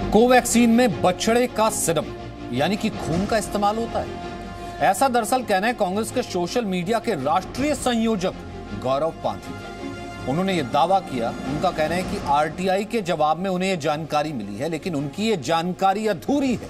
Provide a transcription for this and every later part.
Covaxin में बछड़े का सिरम यानी कि खून का इस्तेमाल होता है, ऐसा दरअसल कहना है कांग्रेस के सोशल मीडिया के राष्ट्रीय संयोजक गौरव पांथी। उन्होंने यह दावा किया, उनका कहना है कि आरटीआई के जवाब में उन्हें यह जानकारी मिली है, लेकिन उनकी यह जानकारी अधूरी है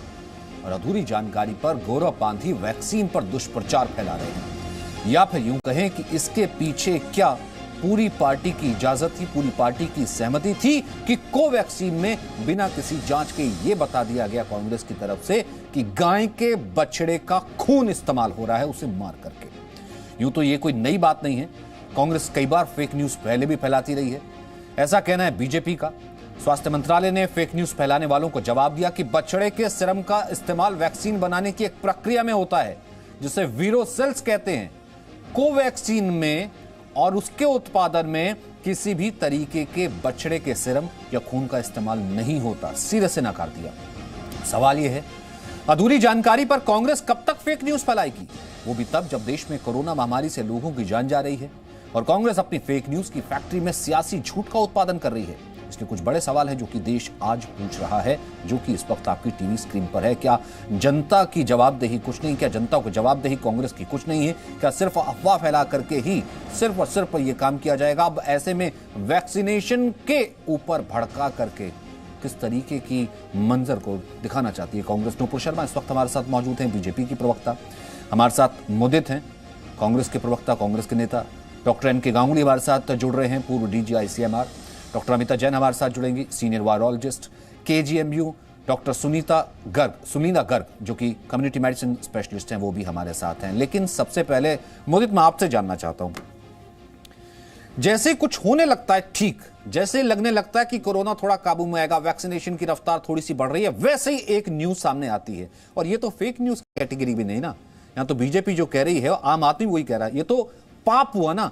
और अधूरी जानकारी पर गौरव पांथी वैक्सीन पर दुष्प्रचार फैला रहे हैं। या फिर यूं कहें कि इसके पीछे क्या पूरी पार्टी की इजाजत थी, पूरी पार्टी की सहमति थी कि कोवैक्सीन में बिना किसी जांच के यह बता दिया गया कांग्रेस की तरफ से कि गाय के बछड़े का खून इस्तेमाल हो रहा है उसे मार करके। यूं तो यह कोई नई बात नहीं है, कांग्रेस कई बार फेक न्यूज पहले भी फैलाती रही है, ऐसा कहना है बीजेपी का। स्वास्थ्य मंत्रालय ने फेक न्यूज फैलाने वालों को जवाब दिया कि बछड़े के सीरम का इस्तेमाल वैक्सीन बनाने की एक प्रक्रिया में होता है जिसे वीरोसेल्स कहते हैं। कोवैक्सीन में और उसके उत्पादन में किसी भी तरीके के बछड़े के सीरम या खून का इस्तेमाल नहीं होता, सिरे से नकार दिया। सवाल यह है, अधूरी जानकारी पर कांग्रेस कब तक फेक न्यूज फैलाएगी, वो भी तब जब देश में कोरोना महामारी से लोगों की जान जा रही है और कांग्रेस अपनी फेक न्यूज की फैक्ट्री में सियासी झूठ का उत्पादन कर रही है। इसलिए कुछ बड़े सवाल हैं जो कि देश आज पूछ रहा है, जो कि इस वक्त आपकी टीवी स्क्रीन पर है। क्या जनता की जवाबदेही कुछ नहीं? क्या जनता को जवाबदेही कांग्रेस की कुछ नहीं है? क्या सिर्फ अफवाह फैला करके ही सिर्फ और सिर्फ ये काम किया जाएगा? अब ऐसे में वैक्सीनेशन के ऊपर भड़का करके किस तरीके की मंजर को दिखाना चाहती है कांग्रेस? नुपुर शर्मा इस वक्त हमारे साथ मौजूद हैं, बीजेपी की प्रवक्ता। हमारे साथ मुदित हैं, कांग्रेस के प्रवक्ता, कांग्रेस के नेता। डॉक्टर एन के गांगुली हमारे साथ जुड़ रहे हैं, पूर्व DG ICMR. Doctor Amita Jain हमारे साथ जुड़ेंगी, senior virologist KGMU. Doctor Sunita Garg जो कि कम्युनिटी मेडिसिन स्पेशलिस्ट हैं, वो भी हमारे साथ हैं। लेकिन सबसे पहले मुदित, मैं आपसे जानना चाहता हूं, जैसे कुछ होने लगता है ठीक, जैसे लगने लगता है कि कोरोना थोड़ा काबू में आएगा, वैक्सीनेशन की रफ्तार थोड़ी सी बढ़ रही है, वैसे ही एक न्यूज सामने आती है। और ये तो फेक न्यूज की कैटेगरी भी नहीं ना, यहां तो बीजेपी जो कह रही है, आम आदमी वही कह रहा है, ये तो पाप हुआ ना।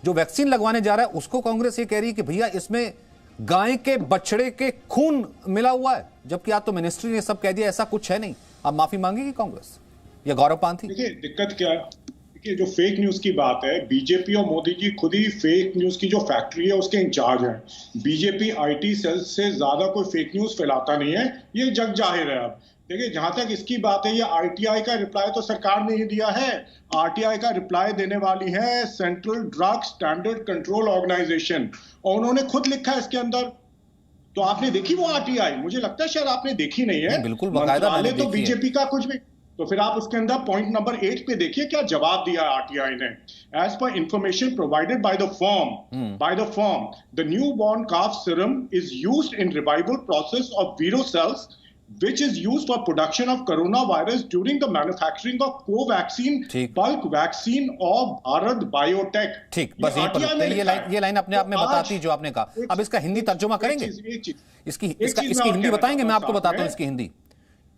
जो वैक्सीन लगवाने जा रहा है उसको कांग्रेस ये कह रही है कि भैया इसमें गाय के बछड़े के खून मिला हुआ है, जबकि आज तो मिनिस्ट्री ने सब कह दिया ऐसा कुछ है नहीं। अब माफी मांगेगी कांग्रेस या गौरव पांथी? देखिए दिक्कत क्या है, देखिए जो फेक न्यूज की बात है, बीजेपी और मोदी जी खुद ही फेक न्यूज की जो फैक्ट्री है उसके इंचार्ज हैं। बीजेपी आईटी सेल से ज्यादा कोई फेक न्यूज फैलाता नहीं है, ये जग जाहिर है। अब देखिए जहां तक इसकी बात है, ये आरटीआई का रिप्लाई तो सरकार ने ही दिया है। आरटीआई का रिप्लाई देने वाली है central drug standard control organisation, और उन्होंने खुद लिखा है इसके अंदर। तो आपने देखी वो आरटीआई? मुझे लगता है शायद आपने देखी नहीं है। बिल्कुल मंत्रालय तो बीजेपी का कुछ भी, तो फिर आप उसके अंदर पॉइंट नंबर 8 पे देखिए क्या जवाब दिया आरटीआई ने। एज पर information provided by the firm, the new born calf serum is used in revival process of Vero cells which is used for production of coronavirus during the manufacturing of Covaxin bulk vaccine of Bharat Biotech। ठीक, बस ये line अपने आप में बताती जो आपने कहा। अब इसका हिंदी तर्जुमा करेंगे? इसकी हिंदी बताएंगे? मैं आपको बताता हूं इसकी हिंदी।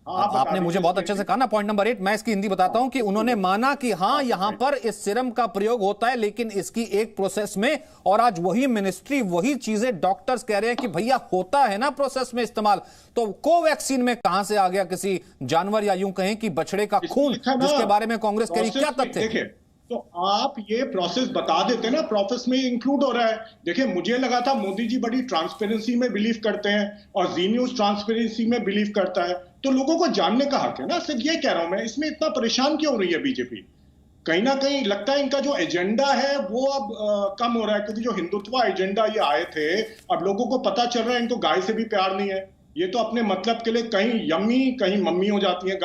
आपने मुझे बहुत अच्छे से कहा ना पॉइंट नंबर 8, मैं इसकी हिंदी बताता हूं कि उन्होंने माना कि हाँ यहां पर इस सीरम का प्रयोग होता है, लेकिन इसकी एक प्रोसेस में, और आज वही मिनिस्ट्री वही चीजें डॉक्टर्स कह रहे हैं कि भैया होता है ना प्रोसेस में इस्तेमाल। तो कोवैक्सीन में कहां से आ गया किसी जानवर या यूं कहें कि बछड़े का खून, जिसके बारे में कांग्रेस कह रही, क्या तथ्य? तो आप ये प्रोसेस बता देते ना, प्रोसेस में इंक्लूड हो रहा है। देखिए मुझे लगा था मोदी जी बड़ी ट्रांसपेरेंसी में बिलीव करते हैं और जी न्यूज ट्रांसपेरेंसी में बिलीव करता है, तो लोगों को जानने का हक है ना। सिर्फ ये कह रहा हूं मैं, इसमें इतना परेशान क्यों हो रही है बीजेपी? कहीं ना कहीं लगता है इनका जो एजेंडा है वो अब कम हो रहा है, क्योंकि जो हिंदुत्व एजेंडा ये आए थे, अब लोगों को पता चल रहा है इनको गाय से भी प्यार नहीं है। ये तो अपने मतलब के लिए कहीं यम्मी कहीं मम्मी हो जाती है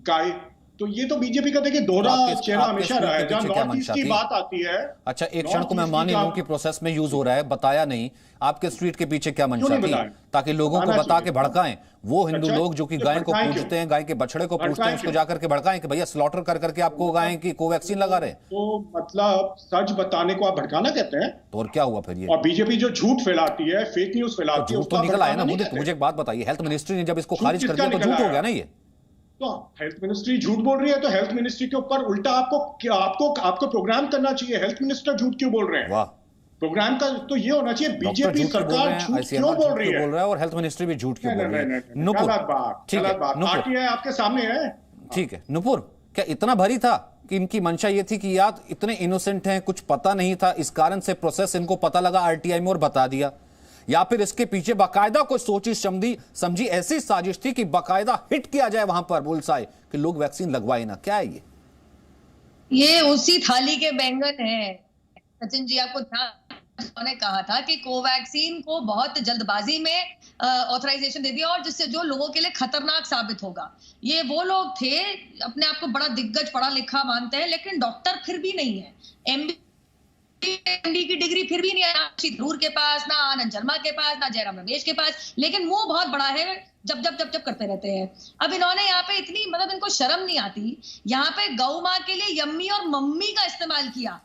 गाय। तो ये तो बीजेपी का देखिए दोहरा चेहरा हमेशा रहा है। जहां नॉर्थ ईस्ट की बात आती है, अच्छा एक क्षण को मैं मान लूं कि प्रोसेस में यूज हो रहा है, बताया नहीं, आपके स्ट्रीट के पीछे क्या मंशा थी? ताकि लोगों को बता के भड़काएं, वो हिंदू लोग जो कि गाय को पूजते हैं, गाय के बछड़े को पूजते हैं, उसको जाकर के भड़काएं कि भैया स्लॉटर कर करके आपको गाय की कोवैक्सीन लगा रहे हैं। तो मतलब सच बताने को आप भड़काना कहते हैं? तो और क्या हुआ फिर ये? और बीजेपी जो झूठ फैलाती है, फेक न्यूज फैलाती है, तो निकल आया ना। मुझे एक बात बताइए, हेल्थ मिनिस्ट्री ने जब इसको खारिज कर दिया तो झूठ हो गया ना ये? तो हेल्थ मिनिस्ट्री झूठ बोल रही है, तो हेल्थ मिनिस्ट्री के ऊपर उल्टा आपको प्रोग्राम करना चाहिए। हेल्थ मिनिस्टर झूठ क्यों बोल रहे हैं? वाह, प्रोग्राम का तो ये होना चाहिए, बीजेपी सरकार झूठ क्यों बोल रही है और हेल्थ मिनिस्ट्री भी झूठ क्यों बोल रही है? गलत बात। आरटीआई आपके सामने है। ठीक है नुपुर, क्या इतना भरी था कि इनकी मंशा ये थी कि यार इतने इनोसेंट हैं, कुछ पता नहीं था, इस कारण से प्रोसेस इनको पता लगा आरटीआई में और बता दिया? या फिर इसके पीछे बाकायदा कोई सोची समझी ऐसी साजिश थी कि बाकायदा हिट किया जाए वहां पर बुलसाई कि लोग वैक्सीन लगवाए ना? क्या है ये उसी थाली के बैंगन है सचिन जी। आपको उन्होंने कहा था कि कोवैक्सीन को बहुत जल्दबाजी में ऑथराइजेशन दे दिया और जिससे जो लोगों के लिए खतरनाक साबित होगा। ये वो लोग थे अपने आप को बड़ा दिग्गज पढ़ा लिखा मानते हैं, लेकिन डॉक्टर फिर भी नहीं है, एमडी की डिग्री फिर भी नहीं है, ना थरूर के पास, ना आनंद शर्मा के पास, ना जयराम रमेश के पास, लेकिन मुंह बहुत बड़ा है, जब करते रहते हैं। अब इन्होंने यहाँ पे इतनी मतलब इनको शर्म नहीं आती, यहाँ पे गौ माँ के लिए यम्मी और मम्मी का इस्तेमाल किया।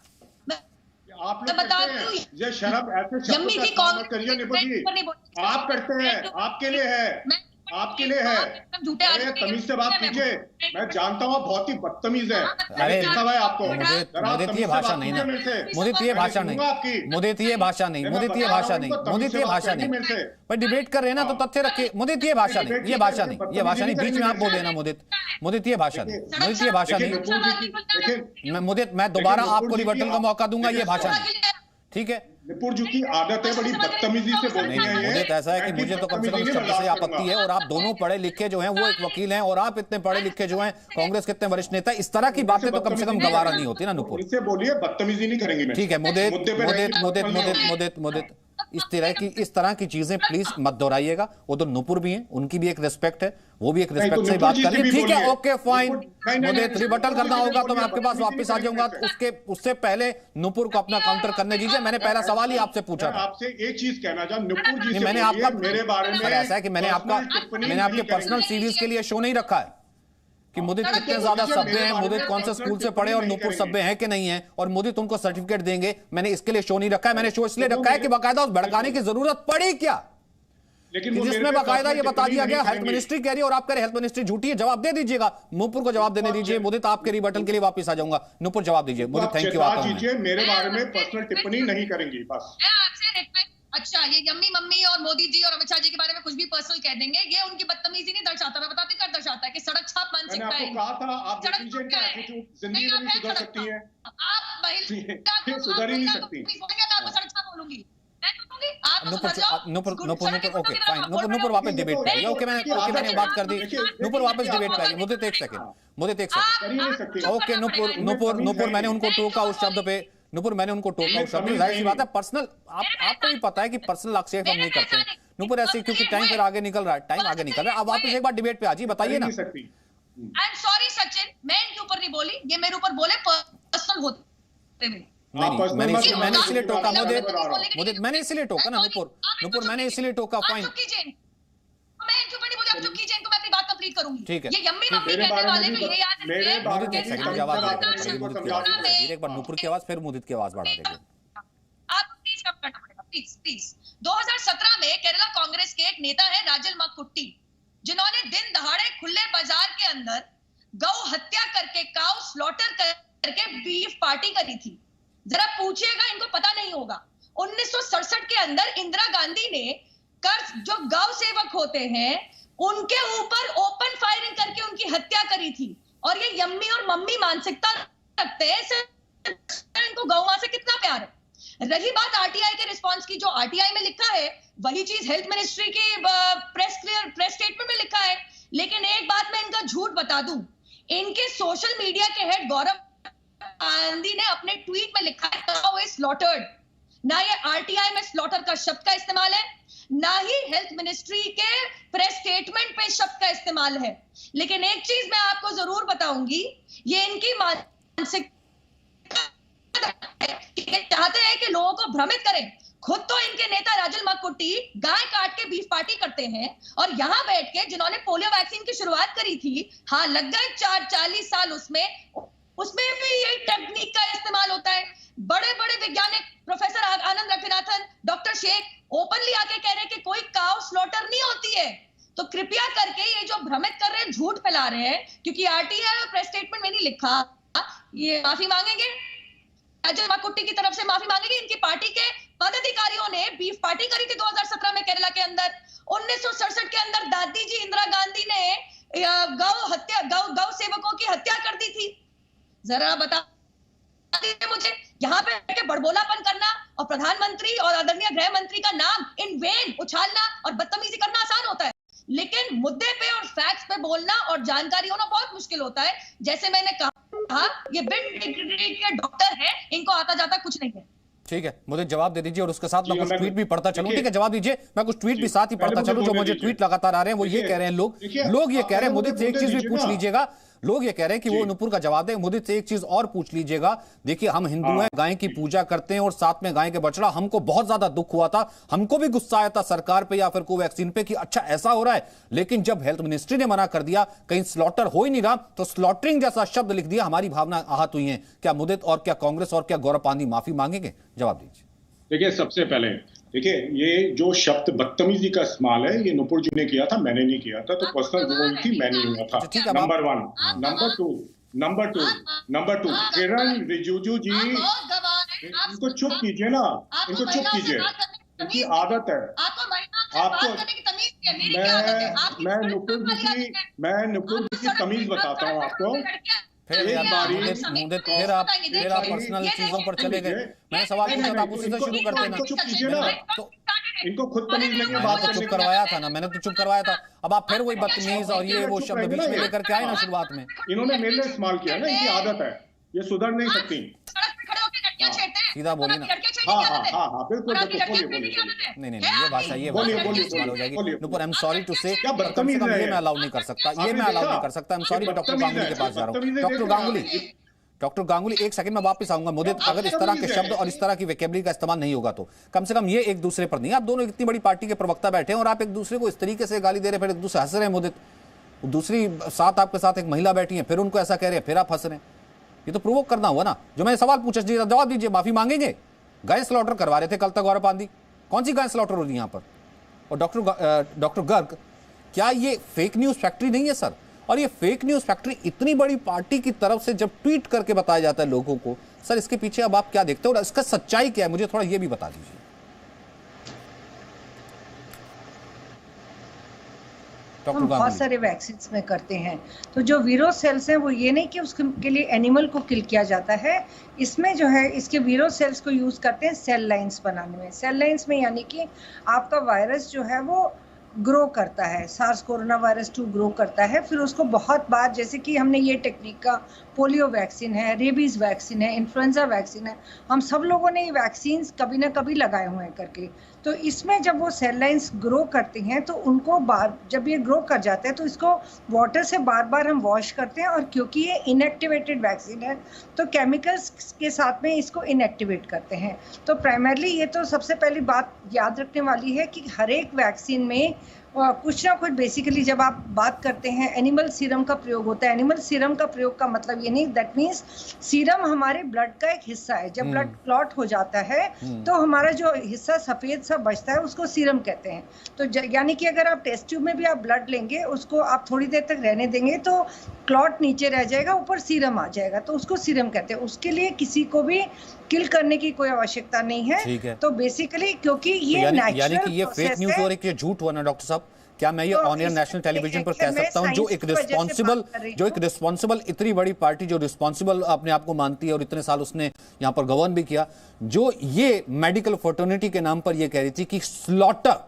आप बता दूं ये शर्म ऐसे शब्दों का इस्तेमाल करिए निपुण जी, आप करते हैं, आपके लिए है, आपके लिए है। अरे तमीज से बात कीजिए, मैं जानता हूँ बहुत ही बदतमीज है। अरे आपको मुदित ये भाषा नहीं ना, मुदित ये भाषा नहीं, मुदित ये भाषा नहीं, मुदित ये भाषा नहीं, मुदित ये भाषा नहीं। पर डिबेट कर रहे हैं ना तो तथ्य रखिए। मुदित ये भाषा नहीं, ये भाषा नहीं, ये भाषा नहीं, बीच में आप बोल देना मुदित। मुदित ये भाषा नहीं, मुदित ये भाषा नहीं। मुदित मैं दोबारा आपको रिबटल का मौका दूंगा, ये भाषा नहीं, ठीक है? निपुण जी की आदत है बड़ी बदतमीजी से बोलते हैं। मुझे तो ऐसा है कि मुझे तो कम से कम इस शब्द से आपत्ति है, और आप दोनों पढ़े लिखे जो हैं वो एक वकील हैं और आप इतने पढ़े लिखे जो हैं कांग्रेस के इतने वरिष्ठ नेता, इस तरह की बातें तो कम से कम गवारा नहीं होती ना नुपुर। इससे बोलिए, बदतमीजी नहीं करेंगे। ठीक है मुदित मुदित मुदित मुदित मुदित मुदित इस तरह की चीजें प्लीज मत दोहराइएगा। वो तो नुपुर भी हैं, उनकी भी एक रिस्पेक्ट है, वो भी एक रिस्पेक्ट से बात कर रही है। ठीक है, ओके फाइन। मुझे रिबटल करना होगा तो मैं आपके पास वापस आ जाऊंगा। उससे पहले नुपुर को अपना काउंटर करने दीजिए। मैंने पहला सवाल ही आपसे पूछा था। आपसे एक चीज कहना चाहूं, नुपुर जी से मैंने आपका मेरे बारे में ऐसा है कि मैंने आपके पर्सनल सीरीज के लिए शो नहीं रखा है कि मुदित कितने ज्यादा सभ्य हैं, मुदित कौन सा स्कूल से पढ़े और नुपुर सभ्य हैं कि नहीं है, और मुदित उनको सर्टिफिकेट देंगे। मैंने इसके लिए शो नहीं रखा है। मैंने शो इसलिए रखा है कि बाकायदा उस भड़काने की जरूरत पड़ी क्या, लेकिन जिसमें बाकायदा ये बता दिया गया हेल्थ मिनिस्ट्री कह रही है और आप कह रहे हेल्थ मिनिस्ट्री झूठी है। जवाब दे दीजिएगा, नुपुर को जवाब देने दीजिए। मुदित आपके रिबटल के लिए वापस आ जाऊंगा। नुपुर जवाब दीजिए। मुदित थैंक यू। आता हूं। मेरे बारे में पर्सनल टिप्पणी नहीं करेंगी बस। अच्छा, ये यम्मी मम्मी और मोदी जी और अमित शाह जी के बारे में कुछ भी पर्सनल कह देंगे, ये उनकी बदतमीजी नहीं दर्शाता, मैं बताती कर दर्शाता है कि सड़क छाप मानसिकता है। मैंने आपको कहा था, आप डिसीजन का एटीट्यूड जिंदगी में नहीं सुधर सकती हैं। आप महिला सुधर ही नहीं सकती। मैं आपको सड़क छाप बोलूंगी, ओके फाइन। नुपुर वापस डिबेट पे आइए। ओके मैंने बात कर दी। नुपुर वापस डिबेट पे आइए। मुदित एक सेकंड। ओके नुपुर मैंने उनको टोका उस शब्द पे। नुपुर मैंने उनको टोका उस शब्द में। जाहिर सी बात है पर्सनल, आपको भी पता है कि पर्सनल आक्षेप हम नहीं करते हैं नुपुर ऐसे, क्योंकि टाइम फिर आगे निकल रहा है, टाइम आगे निकल रहा है। अब वापस एक बार डिबेट पे आ जाइए, बताइए ना। आई एम सॉरी सचिन, मैं इनके ऊपर नहीं बोली, ये मेरे ऊपर बोले पर्सनल होते हुए। नहीं, मैंने इसलिए टोका मुदित, मैंने इसलिए टोका ना नुपुर मैंने इसलिए टोका। फाइन, मैं इनके ऊपर नहीं बोली, आप चुप कीजिए, इनको मैं अपनी बात कंप्लीट करूंगी। ठीक है, ये यम्मी मम्मी कहने वाले को ये याद रखिए। मुदित एक सेकंड की आवाज बढ़ाइए, एक बार नुपुर की आवाज फिर मुदित की आवाज बढ़ा देंगे। आप प्लीज कम करना पड़ेगा, प्लीज। 2017 में केरला कांग्रेस के एक नेता है राजल मकुट्टी, जिन्होंने दिन दहाड़े खुले बाजार के अंदर गौ हत्या करके, काउ स्लॉटर करके बीफ पार्टी करी थी। जरा पूछिएगा, इनको पता नहीं होगा। 1967 के अंदर इंदिरा गांधी ने जो गौ सेवक होते हैं उनके ऊपर ओपन फायरिंग करके उनकी हत्या करी थी। और ये यम्मी और मम्मी मानसिकता रखते हैं, इनको गौ मां से कितना प्यार है। रही बात आरटीआई के रिस्पांस की, जो आरटीआई में लिखा है वही चीज हेल्थ मिनिस्ट्री की प्रेस स्टेटमेंट में लिखा है। लेकिन एक बात मैं इनका झूठ बता दूं, इनके सोशल मीडिया के हेड गौरव गांधी ने अपने ट्वीट में लिखा है काउ इज स्लॉटर्ड। ना ये आरटीआई में स्लॉटर का शब्द का इस्तेमाल है, ना ही हेल्थ मिनिस्ट्री के प्रेस स्टेटमेंट पे शब्द का इस्तेमाल है। लेकिन एक चीज मैं आपको जरूर बताऊंगी, ये इनकी मानसिकता चाहते हैं कि लोगों को भ्रमित करें। खुद तो इनके नेता राजल मकुट्टी गाय काट के बीफ पार्टी करते हैं, और यहां बैठ के जिन्होंने पोलियो वैक्सीन की शुरुआत करी थी, हाँ लग गए 40 साल उसमें भी यही टेक्निक का इस्तेमाल होता है। बड़े बड़े वैज्ञानिक प्रोफेसर आनंद रघुनाथन, डॉक्टर शेख ओपनली आके कह रहे हैं कि कोई काउ स्लॉटर नहीं होती है। तो कृपया करके ये जो भ्रमित कर रहे हैं, झूठ फैला रहे हैं, क्योंकि आरटीआई और प्रेस स्टेटमेंट में नहीं लिखा, ये माफी मांगेंगे, राजल मकुट्टी की तरफ से माफी मांगेंगे। इनकी पार्टी के पदाधिकारियों ने बीफ पार्टी करी थी 2017 में केरला के अंदर। 1967 के अंदर दादी जी इंदिरा गांधी ने गौ सेवकों की हत्या कर दी थी। जरा बता मुझे, यहाँ पे बड़बोलापन करना और प्रधानमंत्री और आदरणीय गृह मंत्री का नाम इन वेग उछालना और बदतमीजी करना आसान होता है, लेकिन मुद्दे पे और फैक्ट्स पे बोलना और जानकारी होना बहुत मुश्किल होता है। जैसे मैंने कहा, ये बिल्ड डिग्री के डॉक्टर है, इनको आता जाता कुछ नहीं है। ठीक है, मुझे जवाब दे दीजिए और उसके साथ मैं कुछ ट्वीट भी पढ़ता चलूं। ठीक है, जवाब दीजिए, मैं कुछ ट्वीट भी साथ ही पढ़ता चलूं। जो मुझे ट्वीट लगातार आ रहे हैं वो ये कह रहे हैं, लोग ये कह रहे हैं, मुझे से एक चीज भी पूछ लीजिएगा। लोग ये कह रहे हैं कि वो नुपुर का जवाब दें, मुझे से एक चीज और पूछ लीजिएगा। देखिए, हम हिंदू हैं, गाय की पूजा करते हैं और साथ में गाय के बछड़ा। हमको बहुत ज्यादा दुख हुआ था, हमको भी गुस्सा आया था सरकार पे या फिर कोवैक्सीन पे कि अच्छा ऐसा हो रहा है। लेकिन जब हेल्थ मिनिस्ट्री ने मना कर दिया, कहीं स्लॉटर हो ही नहीं रहा, तो स्लॉटरिंग जैसा शब्द लिख दिया, हमारी भावना आहत हुई है। क्या मुदित और क्या कांग्रेस और क्या गौरव पांधी माफी मांगेंगे? जवाब दीजिए। देखिए, सबसे पहले देखिए, ये जो शब्द बदतमीजी का इस्तेमाल है, ये नुपुर जी ने किया था, मैंने नहीं किया था। तो पर्सनल जोन थी, मैं नहीं हुआ था। नंबर 1। नंबर टू, किरण रिजिजू जी, इनको चुप कीजिए ना, इनको चुप कीजिए, इनकी आदत है। आपको मैं नुपुर जी की तमीज बताता हूँ आपको। फिर आप पर्सनल चीजों पर चले गए। मैंने सवाल पूछा था, आप उसी से शुरू करते ना। चुप कीजिए ना, तो इनको खुद तमीज नहीं है। बात तो चुप करवाया था ना, मैंने तो चुप करवाया था। अब आप फिर वही बदतमीज और ये वो शब्द बीच में लेकर के आए ना शुरुआत में। इन्होंने मेरे लिए इस्तेमाल किया ना, इनकी आदत है, ये सुधर नहीं सकती। सीधा बोलिए ना। हाँ, बिल्कुल बोलिए। नहीं, ये भाषा ये इस्तेमाल हो जाएगी। Nupur, I am sorry to say, ये मैं अलाउ नहीं कर सकता, ये मैं अलाउ नहीं कर सकता। आई एम सॉरी, मैं डॉक्टर गांगुली के पास जा रहा हूँ। डॉक्टर गांगुली, एक सेकंड में वापस आऊंगा। मुदित, अगर इस तरह के शब्द और इस तरह की वोकैबुलरी का इस्तेमाल नहीं होगा तो कम से कम ये एक दूसरे पर नहीं। आप दोनों इतनी बड़ी पार्टी के प्रवक्ता बैठे हैं और आप एक दूसरे को इस तरीके से गाली दे रहे हैं, फिर एक दूसरे हंस रहे हैं। मुदित, दूसरी साथ आपके साथ एक महिला बैठी है, फिर उनको ऐसा कह रहे हैं, फिर आप हंस रहे हैं। ये तो प्रोवोक करना हुआ ना। जो मैंने सवाल पूछा, जवाब दीजिए। माफी मांगेंगे? गाय स्लॉटर करवा रहे थे कल तक गौरव पांधी, कौन सी गाय स्लॉटर हो रही है यहाँ पर? और डॉक्टर गर्ग, क्या ये फेक न्यूज फैक्ट्री नहीं है सर? और ये फेक न्यूज फैक्ट्री इतनी बड़ी पार्टी की तरफ से जब ट्वीट करके बताया जाता है लोगों को, सर इसके पीछे अब आप क्या देखते हो और इसका सच्चाई क्या है? मुझे थोड़ा ये भी बता दीजिए। हम बहुत सारे वैक्सीन में करते हैं, तो जो वीरो सेल्स हैं वो ये नहीं कि उसके लिए एनिमल को किल किया जाता है। इसमें जो है इसके वीरो सेल्स को यूज करते हैं सेल लाइंस बनाने में। सेल लाइंस में यानी कि आपका वायरस जो है वो ग्रो करता है, सार्स कोरोना वायरस 2 ग्रो करता है। फिर उसको बहुत बार, जैसे कि हमने ये टेक्निक का पोलियो वैक्सीन है, रेबीज वैक्सीन है, इन्फ्लुएंजा वैक्सीन है, हम सब लोगों ने ये वैक्सीन कभी ना कभी लगाए हुए हैं करके। तो इसमें जब वो सेल लाइंस ग्रो करती हैं तो उनको जब ये ग्रो कर जाते हैं तो इसको वाटर से बार बार हम वॉश करते हैं। और क्योंकि ये इनएक्टिवेटेड वैक्सीन है तो केमिकल्स के साथ में इसको इनएक्टिवेट करते हैं। तो प्राइमरली ये तो सबसे पहली बात याद रखने वाली है कि हर एक वैक्सीन में कुछ ना कुछ, बेसिकली जब आप बात करते हैं एनिमल सीरम का प्रयोग होता है। एनिमल सीरम का प्रयोग का मतलब ये नहीं, दैट मीन्स सीरम हमारे ब्लड का एक हिस्सा है। जब ब्लड क्लॉट हो जाता है तो हमारा जो हिस्सा सफेद सा बचता है उसको सीरम कहते हैं। तो यानी कि अगर आप टेस्ट ट्यूब में भी आप ब्लड लेंगे, उसको आप थोड़ी देर तक रहने देंगे तो क्लॉट नीचे रह जाएगा, ऊपर सीरम आ जाएगा, तो उसको सीरम कहते हैं। उसके लिए किसी को भी किल करने की कोई आवश्यकता नहीं है। तो बेसिकली क्योंकि ये नेचुरल, यानी कि ये फेक न्यूज और एक ये झूठ हुआ ना डॉक्टर साहब, क्या मैं ये ऑन एयर नेशनल टेलीविजन पर कह सकता हूं, जो एक रिस्पॉन्सिबल इतनी बड़ी पार्टी जो रिस्पॉन्सिबल अपने आप को मानती है और इतने साल उसने यहां पर गवर्न भी किया, जो ये मेडिकल फ्रेटर्निटी के नाम पर ये कह रही थी कि slaughter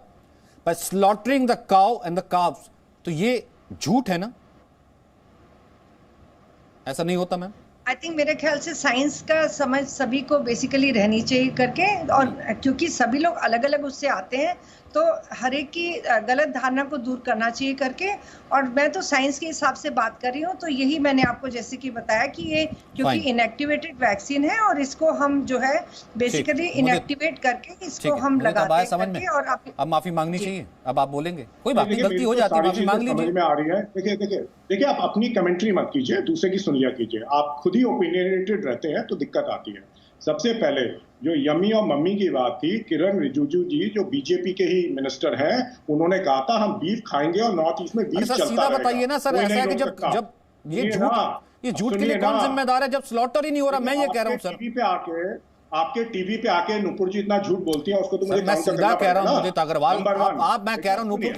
by slaughtering the cow and the calves, तो ये झूठ है ना? ऐसा नहीं होता मैम? आई थिंक मेरे ख्याल से साइंस का समझ सभी को बेसिकली रहनी चाहिए करके, और क्योंकि सभी लोग अलग अलग उससे आते हैं तो हर एक की गलत धारणा को दूर करना चाहिए करके। और मैं तो साइंस के हिसाब से बात कर रही हूँ, तो यही मैंने आपको जैसे कि बताया कि ये क्योंकि इनएक्टिवेटेड वैक्सीन है और इसको हम जो है बेसिकली इनएक्टिवेट करके इसको हम लगाते हैं। और अब माफी मांगनी चाहिए, अब आप बोलेंगे, कोई बात नहीं, गलती हो जाती है, माफी मांग लीजिए। में आ रही है। देखिए, आप अपनी कमेंट्री मत कीजिए, दूसरे की सुन लिया कीजिए। आप खुद ही ओपिनियनेटेड रहते हैं तो दिक्कत आती है। सबसे पहले जो यम्मी और मम्मी की बात थी, किरण रिजिजू जी जो बीजेपी के ही मिनिस्टर हैं, उन्होंने कहा था हम बीफ खाएंगे और नॉर्थ ईस्ट में बीफ चलता रहेगा। सीधा बताइए ना सर, ऐसा है कि जब ये झूठ के लिए कौन जिम्मेदार है जब स्लॉटर ही नहीं हो रहा? मैं ये कह रहा हूं सर, आपके टीवी पे आके नुपुर जी इतना झूठ बोलती है, उसको तो मुझे मैं सीधा कह रहा हूं मुदित अग्रवाल, आप मैं कह रहा हूं नुपुर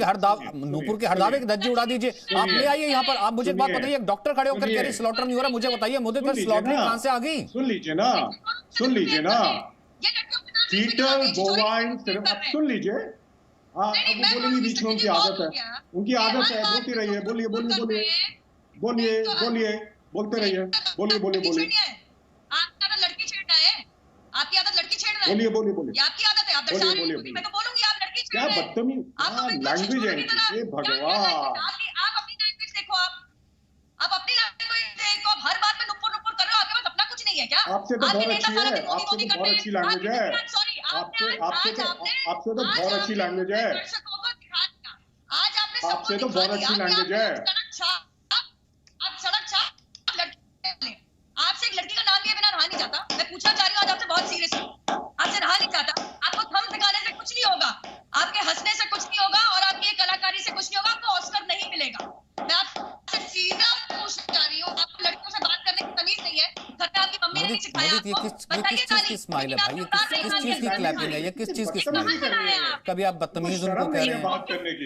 के हर दावे की धज्जी उड़ा दीजिए। आप ले आइए यहाँ पर, आप मुझे बात बताइए, एक डॉक्टर खड़े होकर कह रही स्लॉटर नहीं हो रहा, मुझे बताइए मुदित फिर स्लॉटरिंग कहां से आ गई? सुन लीजिए ना फीटल बोवाइन, सुन लीजिए, हाँ, अब वो बोलेंगी बीच में, उनकी आदत है, उनकी आदत है, बोलती रहिए, बोलिए बोलिए बोलिए बोलिए बोलिए, बोलते रहिए, बोलिए बोलिए बोलिए। आपकी आदत लड़की छेड़ना है, आपकी आदत लड़की छेड़ना है, बोलिए बोलिए बोलिए, ये आपकी आदत है, आप दर्शा रही हैं, मैं तो बोलूंगी आप लड़की छेड़ क्या रहे हैं। बदतमीज लैंग्वेज है इनकी, ये भगवान। आप अपनी लैंग्वेज देखो, आप अपनी लैंग्वेज देखो, आप हर बात में नुपुर नुपुर कर रहे हो, आपके पास अपना कुछ नहीं है क्या? आपसे तो बहुत अच्छी है, आपसे तो बहुत अच्छी लैंग्वेज है, आपसे तो बहुत अच्छी लैंग्वेज है, आपसे तो बहुत अच्छी लैंग्वेज है। आपसे एक लड़की का नाम लिए बिना रहा नहीं जाता। मैं पूछना चाह रही हूँ आज आपसे बहुत सीरियस हूँ, आपसे रहा नहीं जाता। आपको थम दिखाने से कुछ नहीं होगा, आपके हंसने से कुछ नहीं होगा, और आपकी कलाकारी से कुछ नहीं होगा, आपको ऑस्कर नहीं मिलेगा। मैं आपसे सीधा पूछना चाह रही हूँ, आपको लड़कियों से बात करने की तमीज नहीं है, घर में आपकी मम्मी ने नहीं सिखाया आपको। ये किस चीज की स्माइल है भाई, ये किस चीज की क्लैपिंग है, ये किस चीज की स्माइल है? कभी आप बदतमीज उनको कह रहे हैं,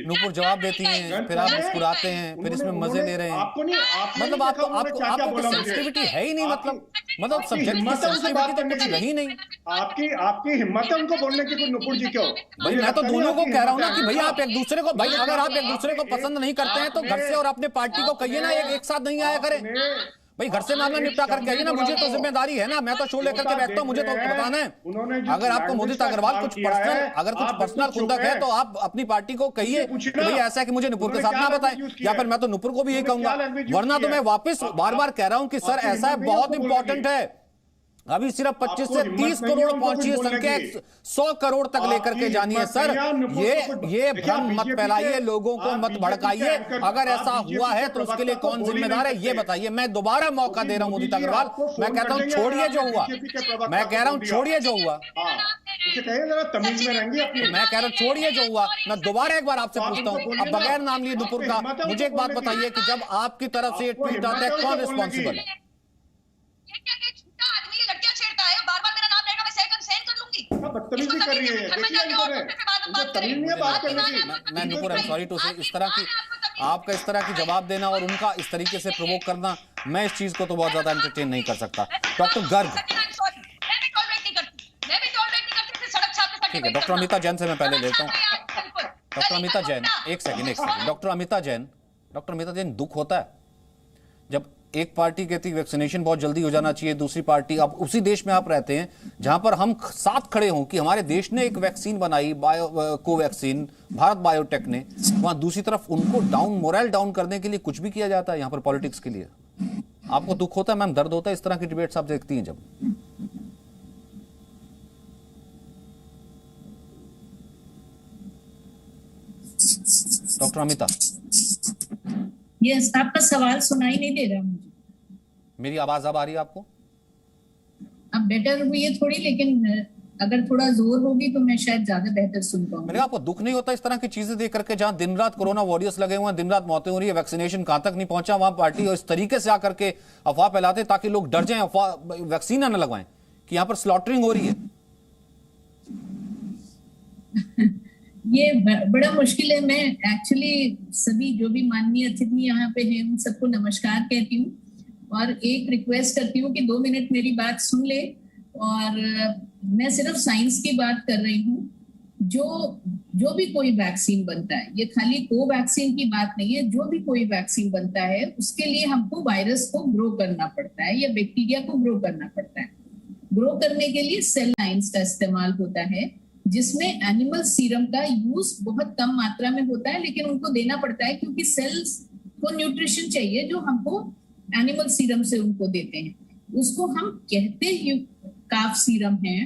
नूपुर जवाब देती हैं, फिर आप मुस्कुराते हैं, फिर इसमें मजे ले रहे हैं। मतलब आपको सेंसिटिविटी है ही नहीं, मतलब सब्जेक्ट की सेंसिटिविटी तो कुछ रही नहीं। आपकी हिम्मत है उनको बोलने की, कोई नुपुर जी क्यों? भाई मैं तो दोनों को कह रहा हूँ ना कि भैया आप एक दूसरे को, भाई अगर आप एक दूसरे को पसंद नहीं करते हैं तो घर से और अपने पार्टी को कहिए ना, एक साथ नहीं आया करें भाई, घर से मामला निपटा करके आइए ना। मुझे तो जिम्मेदारी है ना, मैं तो शो लेकर के बैठता हूँ, मुझे तो बताना है। अगर आपको मोदित अग्रवाल कुछ पर्सनल खुंदक है तो आप अपनी पार्टी को कहिए कि भाई ऐसा है कि मुझे नुपुर के साथ ना बताएं, या फिर मैं तो नुपुर को भी यही कहूंगा। वरना तो मैं वापस बार बार कह रहा हूं कि सर ऐसा है, बहुत इंपॉर्टेंट है, अभी सिर्फ 25 से 30 करोड़ पहुंची है संख्या, 100 करोड़ तक लेकर के जानी है। सर ये भ्रम मत फैलाइए, लोगों को मत भड़काइए। अगर ऐसा हुआ है तो उसके लिए कौन जिम्मेदार है ये बताइए। मैं दोबारा मौका दे रहा हूं मोदित अग्रवाल, मैं कहता हूं छोड़िए जो हुआ, मैं कह रहा हूं छोड़िए जो हुआ, तमीज में रहेंगे अपनी, मैं कह रहा हूं छोड़िए जो हुआ। मैं दोबारा एक बार आपसे पूछता हूं, अब बगैर नाम लिए नुपुर का मुझे एक बात बताइए कि जब आपकी तरफ से ये ट्वीट आता है कौन रिस्पॉन्सिबल है? लड़कियां छेड़ता है, बार-बार मेरा नाम लेगा, मैं सहन कर लूंगी। बदतमीजी कर रही है, देखिए इनको तमीज नहीं है बात करने की। मैं Nupur, I am sorry to say, इस तरह की आपका इस तरह की जवाब देना और उनका इस तरीके से प्रोवोक करना, मैं इस चीज को तो बहुत ज्यादा एंटरटेन नहीं कर सकता। डॉक्टर गर्ग, ठीक है, डॉक्टर अमिता जैन से मैं पहले लेता हूँ। डॉक्टर अमिता जैन, एक सेकेंड। डॉक्टर अमिता जैन, दुख होता है जब एक पार्टी कहती है वैक्सीनेशन बहुत जल्दी हो जाना चाहिए, दूसरी पार्टी, आप उसी देश में आप रहते हैं जहां पर हम साथ खड़े हों कि हमारे देश ने एक वैक्सीन बनाई, कोवैक्सीन, भारत बायोटेक ने, वहां दूसरी तरफ उनको मोरल डाउन करने के लिए कुछ भी किया जाता है यहां पर पॉलिटिक्स के लिए। आपको दुख होता है मैम, दर्द होता है इस तरह की डिबेट्स आप देखती हैं जब? डॉक्टर अमिता, यस, आपका सवाल सुनाई नहीं दे रहा मुझे। मेरी आवाज अब आ रही है आपको? अब बेटर हुई है थोड़ी, लेकिन अगर थोड़ा जोर होगी तो मैं शायद ज्यादा बेहतर सुन पाऊंगी। मैंने आपको दुख नहीं होता इस तरह की चीजें देख करके, जहां दिन रात कोरोना वॉरियर्स लगे हुए हैं, दिन रात मौतें हो रही है, वैक्सीनेशन कहां तक नहीं पहुंचा, वहां पार्टी और इस तरीके से आकर के अफवाह फैलाते ताकि लोग डर जाएं, अफवाह वैक्सीन न लगवाएं कि यहां पर स्लॉटरिंग हो रही है। ये बड़ा मुश्किल है। मैं एक्चुअली सभी जो भी माननीय अतिथि यहाँ पे हैं उन सबको नमस्कार कहती हूँ और एक रिक्वेस्ट करती हूँ कि 2 मिनट मेरी बात सुन ले। और मैं सिर्फ साइंस की बात कर रही हूँ। जो भी कोई वैक्सीन बनता है, ये खाली कोवैक्सीन की बात नहीं है, जो भी कोई वैक्सीन बनता है उसके लिए हमको वायरस को ग्रो करना पड़ता है या बैक्टीरिया को ग्रो करना पड़ता है। ग्रो करने के लिए सेल लाइन्स का इस्तेमाल होता है, जिसमें एनिमल सीरम का यूज बहुत कम मात्रा में होता है, लेकिन उनको देना पड़ता है क्योंकि सेल्स को न्यूट्रिशन चाहिए जो हमको एनिमल सीरम से उनको देते हैं। उसको हम कहते हैं काफ सीरम है,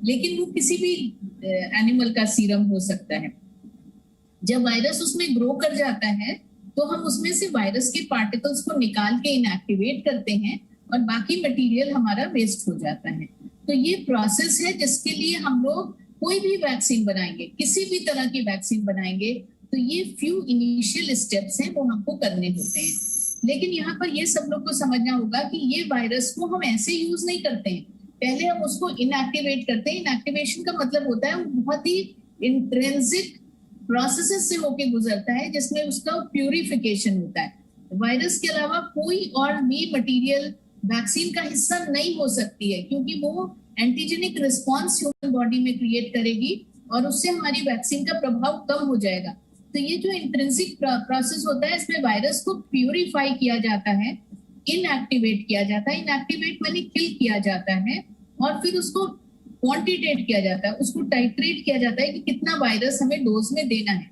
लेकिन वो किसी भी एनिमल का सीरम हो सकता है। जब वायरस उसमें ग्रो कर जाता है तो हम उसमें से वायरस के पार्टिकल्स को निकाल के इनएक्टिवेट करते हैं और बाकी मटेरियल हमारा वेस्ट हो जाता है। तो ये प्रोसेस है जिसके लिए हम लोग कोई भी वैक्सीन बनाएंगे, किसी भी तरह की वैक्सीन बनाएंगे तो ये फ्यू इनिशियल स्टेप्स हैं वो हमको करने होते हैं। लेकिन यहाँ पर ये सब लोग को समझना होगा कि ये वायरस को हम ऐसे यूज नहीं करते हैं, पहले हम उसको इनएक्टिवेट करते हैं। इनएक्टिवेशन का मतलब होता है वो बहुत ही इंट्रिंसिक प्रोसेसेस से होके गुजरता है जिसमें उसका प्यूरिफिकेशन होता है। वायरस के अलावा कोई और भी मटेरियल वैक्सीन का हिस्सा नहीं हो सकती है, क्योंकि वो एंटीजेनिक रिस्पॉन्स ह्यूमन बॉडी में क्रिएट करेगी और उससे हमारी वैक्सीन का प्रभाव कम हो जाएगा। तो ये जो इंट्रिंसिक प्रोसेस होता है, इसमें वायरस को प्यूरिफाई किया जाता है, इनएक्टिवेट किया जाता है। इनएक्टिवेट माने किल किया जाता है और फिर उसको क्वांटिटेट किया जाता है, उसको टाइट्रेट किया जाता है कि कितना वायरस हमें डोज में देना है।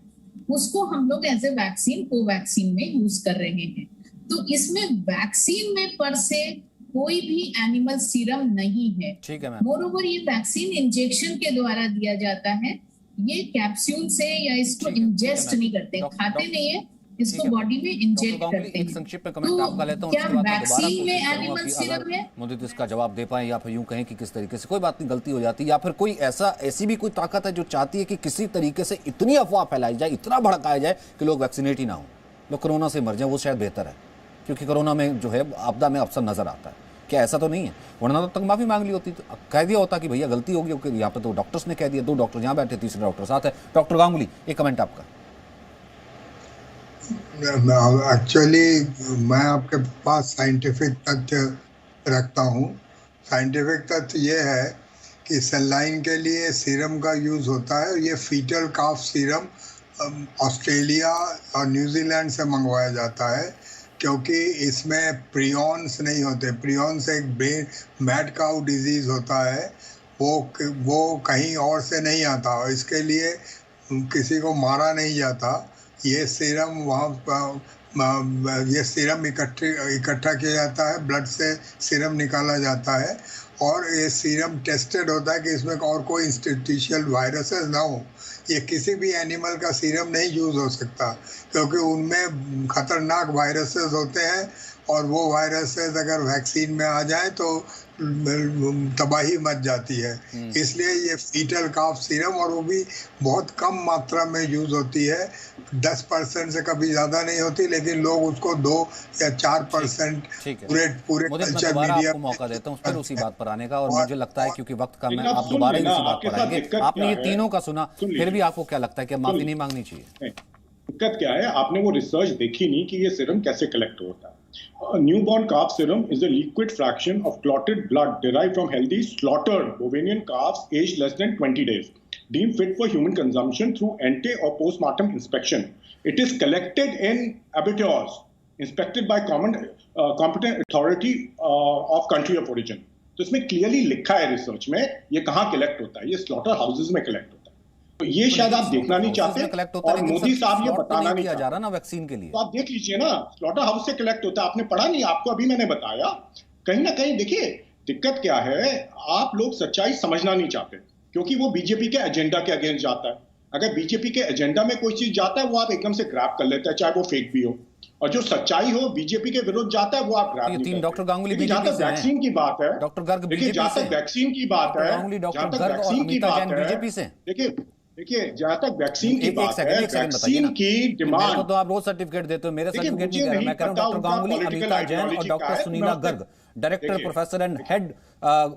उसको हम लोग एज ए वैक्सीन, कोवैक्सीन में यूज कर रहे हैं। तो इसमें वैक्सीन में पर से कोई भी एनिमल सीरम नहीं है। ठीक है मैम। मोरोवर ये वैक्सीन इंजेक्शन के द्वारा दिया जाता है, ये कैप्सूल से या इसको इंजेस्ट नहीं करते, खाते नहीं है, इसको बॉडी में इंजेक्ट करते हैं। एक संक्षिप्त में कमेंट आपका लेता हूं, क्या वैक्सीन में एनिमल सीरम है? मोदी तो इसका जवाब दे पाए या फिर यूं कहें कि किस तरीके से, कोई बात नहीं, गलती हो जाती है, या फिर कोई ऐसी भी कोई ताकत है जो चाहती है कि किसी तरीके से इतनी अफवाह फैलाई जाए, इतना भड़काया जाए कि लोग वैक्सीनेट ही ना हो, लोग कोरोना से मर जाए, वो शायद बेहतर है, क्योंकि कोरोना में जो है आपदा में अवसर नजर आता है। क्या ऐसा तो नहीं है? वरना तक माफी मांग ली होती, तो कह दिया होता कि भैया गलती होगी। यहाँ पे तो डॉक्टर्स ने कह दिया, 2 डॉक्टर यहाँ बैठे, तीसरे डॉक्टर साथ है। डॉक्टर गांगुली, एक कमेंट आपका। एक्चुअली मैं आपके पास साइंटिफिक तथ्य रखता हूँ। साइंटिफिक तथ्य ये है कि सेलाइन के लिए सीरम का यूज़ होता है। ये फीटल काफ सीरम ऑस्ट्रेलिया और न्यूजीलैंड से मंगवाया जाता है, क्योंकि इसमें प्रियॉन्स नहीं होते। प्रियॉन्स एक ब्रेन मैड काउ डिजीज़ होता है, वो कहीं और से नहीं आता और इसके लिए किसी को मारा नहीं जाता। ये सीरम ये सीरम इकट्ठा किया जाता है, ब्लड से सीरम निकाला जाता है और ये सीरम टेस्टेड होता है कि इसमें और कोई इंस्टिट्यूशियल वायरसेस ना हो। ये किसी भी एनिमल का सीरम नहीं यूज़ हो सकता, क्योंकि उनमें खतरनाक वायरसेस होते हैं और वो वायरसेस अगर वैक्सीन में आ जाए तो तबाही मच जाती है। इसलिए ये फीटल काफ सीरम, और वो भी बहुत कम मात्रा में यूज़ होती है, 10% से कभी ज़्यादा नहीं होती, लेकिन लोग उसको 2 या 4% पूरे कल्चर मीडिया। मौका देता हूँ फिर उसी बात पर आने का, और मुझे लगता है क्योंकि वक्त का, मैं आप दोबारा ही उसी बात पर आएंगे। आपने ये तीनों का सुना, फिर भी आपको क्या लगता है कि माफी नहीं मांगनी चाहिए? दिक्कत क्या है, आपने वो रिसर्च देखी नहीं कि ये सीरम कैसे कलेक्ट होता है। Newborn calf serum is a liquid fraction of clotted blood derived from healthy slaughtered bovinian calves aged less than 20 days, deemed fit for human consumption through ante or postmortem inspection. It is collected in abattoirs, inspected by competent authority of country of origin. तो इसमें clearly लिखा है research में ये कहाँ collect होता है, ये स्लॉटर हाउसेज में कलेक्ट होता है। तो ये शायद आप देखना नहीं चाहते, और मोदी साहब ये बताना नहीं जा रहा ना वैक्सीन के लिए। तो आप देख लीजिए ना, स्लॉटर हाउस से कलेक्ट होता है। आपने पढ़ा नहीं? आपको अभी मैंने बताया। कहीं ना कहीं देखिए दिक्कत क्या है, आप लोग सच्चाई समझना नहीं चाहते, क्योंकि वो बीजेपी के एजेंडा के अगेंस्ट जाता है। अगर बीजेपी के एजेंडा में कोई चीज जाता है वो आप एकदम से ग्रैब कर लेते हैं, चाहे वो फेक भी हो, और जो सच्चाई हो बीजेपी के विरुद्ध जाता है वो आप ग्रैब नहीं करते। डॉक्टर गांगुली जहां तक वैक्सीन की बात है, डॉक्टर गर्ग देखिए जहां तक वैक्सीन की बात है, जहां तक वैक्सीन की बात है, बीजेपी से देखिए जहां तक वैक्सीन की बात है, वैक्सीन की डिमांड तो आप रोज सर्टिफिकेट देते हो, मेरे सर्टिफिकेट नहीं कह रहा, मैं कह रहा हूं डॉक्टर गांगुली, अमिता जैन और doctor Sunila Garg, director professor and head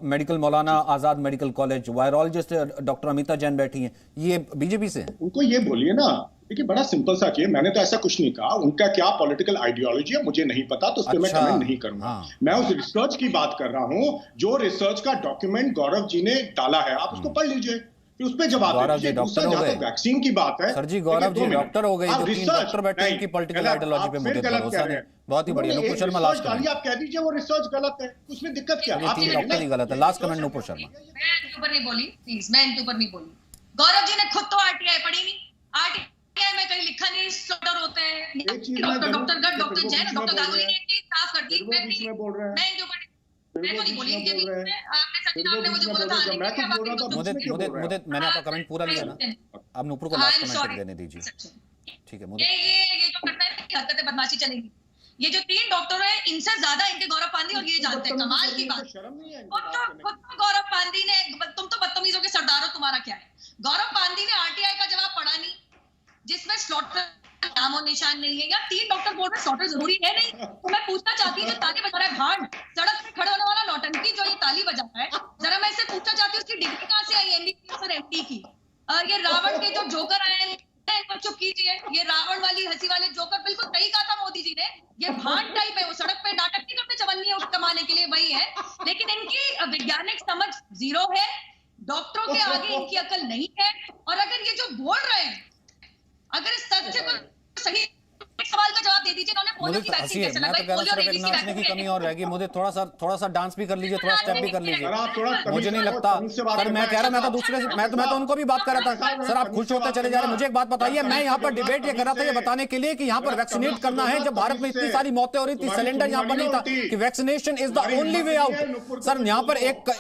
medical Maulana Azad medical college, virologist doctor Amita Jain बैठी हैं, ये बीजेपी से। उनको ये बोलिए ना, देखिए बड़ा सिंपल सा चाहिए, मैंने तो ऐसा कुछ नहीं कहा, उनका क्या पॉलिटिकल आइडियोलॉजी है मुझे नहीं पता, तो उस पर मैं कमेंट नहीं करूंगा। मैं उस रिसर्च की बात कर रहा हूं, जो रिसर्च का डॉक्यूमेंट गौरव जी ने डाला है, आप उसको पढ़ लीजिए, फिर उस पे जवाब दीजिए। डॉक्टर हो गए, वैक्सीन की बात है सर जी, गौरव जी डॉक्टर हो गए, जो 3 डॉक्टर बैठे हैं, इनकी पॉलिटिकल आइडियोलॉजी पे मुझे भरोसा नहीं। बहुत ही बढ़िया, नुपुर शर्मा लास्ट कमेंट। आप कह दीजिए वो रिसर्च गलत है, उसमें दिक्कत क्या है? 3 डॉक्टर ही गलत है। Last comment Nupur Sharma. मैं इनके ऊपर नहीं बोली, प्लीज, मैं इनके ऊपर नहीं बोली। गौरव जी ने खुद तो आरटीआई पढ़ी नहीं, आरटीआई में कहीं लिखा नहीं स्लॉटर होते हैं। Doctor Garg, doctor Jain, doctor Ganguly ने एक चीज साफ कर दी, मैं इनके ऊपर मैं तो नहीं बोली इनके बीच में। आपने सचिन आपने मुझे बोला था आने के मुझे मैंने आपका कमेंट पूरा लिया ना, अब नुपुर को लास्ट कमेंट देने दीजिए। ठीक है, ये जो करता है कि हरकतें बदमाशी चलेगी। ये जो 3 डॉक्टर है, इनसे ज्यादा इनके गौरव पांदी, और ये जानते हैं कमाल की बात, खुद तो गौरव पांदी ने, तुम तो बदतमीजों के सरदार हो, तुम्हारा क्या है? गौरव पांदी ने आरटीआई का जवाब पढ़ा नहीं, जिसमें स्लॉटर नामो निशान नहीं है, या 3 डॉक्टर बोल रहे स्लॉटर जरूरी है नहीं। तो मैं पूछना चाहती हूँ, जो ताली बजा रहा है भांड, सड़क पे खड़े होने वाला नौटंकी जो ये ताली बजा रहा है, जरा मैं इससे पूछना चाहती हूँ उसकी डिग्री कहाँ से आई, एमबीबीएस और एमडी की? ये रावण के जो जोकर आए हैं, इनको चुप कीजिए, ये रावण वाली हंसी वाले जोकर, बिल्कुल सही कहा था मोदी जी ने, ये भांड टाइप है, वो सड़क पे नाटक नहीं करते, चवन्नी है उसको कमाने के लिए, वही है, लेकिन इनकी वैज्ञानिक समझ 0 है, डॉक्टरों के आगे इनकी अकल नहीं है, और बोल रहे हैं, अगर इस तथ्य को सही सवाल का जवाब दे दीजिए। उन्होंने पोलियो की वैक्सीन कैसे लगाई, पोलियो रेबीज की नाचने की कमी और रहेगी। मुझे थोड़ा सा डांस भी कर लीजिए, थोड़ा स्टेप भी कर लीजिए। थोड़ा मुझे नहीं लगता सर, मैं कह रहा, मैं तो दूसरे से, मैं तो उनको भी बात कर रहा था सर, आप खुश होते चले जा रहे हैं। मुझे एक बात बताइए, मैं यहाँ पर डिबेट ये कर रहा था ये बताने के लिए कि यहाँ पर वैक्सीनेट करना है, जब भारत में इतनी सारी मौतें हो रही थी, सिलेंडर यहाँ पर नहीं था, कि vaccination is the only way out. Sir यहाँ पर एक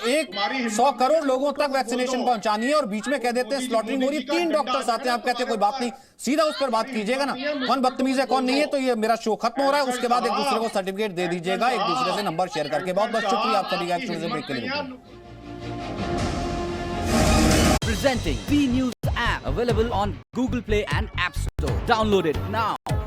100 करोड़ लोगों तक वैक्सीनेशन पहुंचानी है और बीच में कह देते हैं स्लॉटरिंग हो रही है, 3 डॉक्टर्स आते हैं, आप कहते हैं कोई बात नहीं, सीधा उस पर बात कीजिएगा ना, कौन बदतमीज है कौन नहीं है। तो ये मेरा शो खत्म हो रहा है, उसके बाद एक दूसरे को सर्टिफिकेट दे दीजिएगा, एक दूसरे से नंबर शेयर करके। बहुत बहुत शुक्रिया आप सभी का एक्चुअली ब्रेक के लिए। Presenting B News app available on Google Play and App Store. Download it now.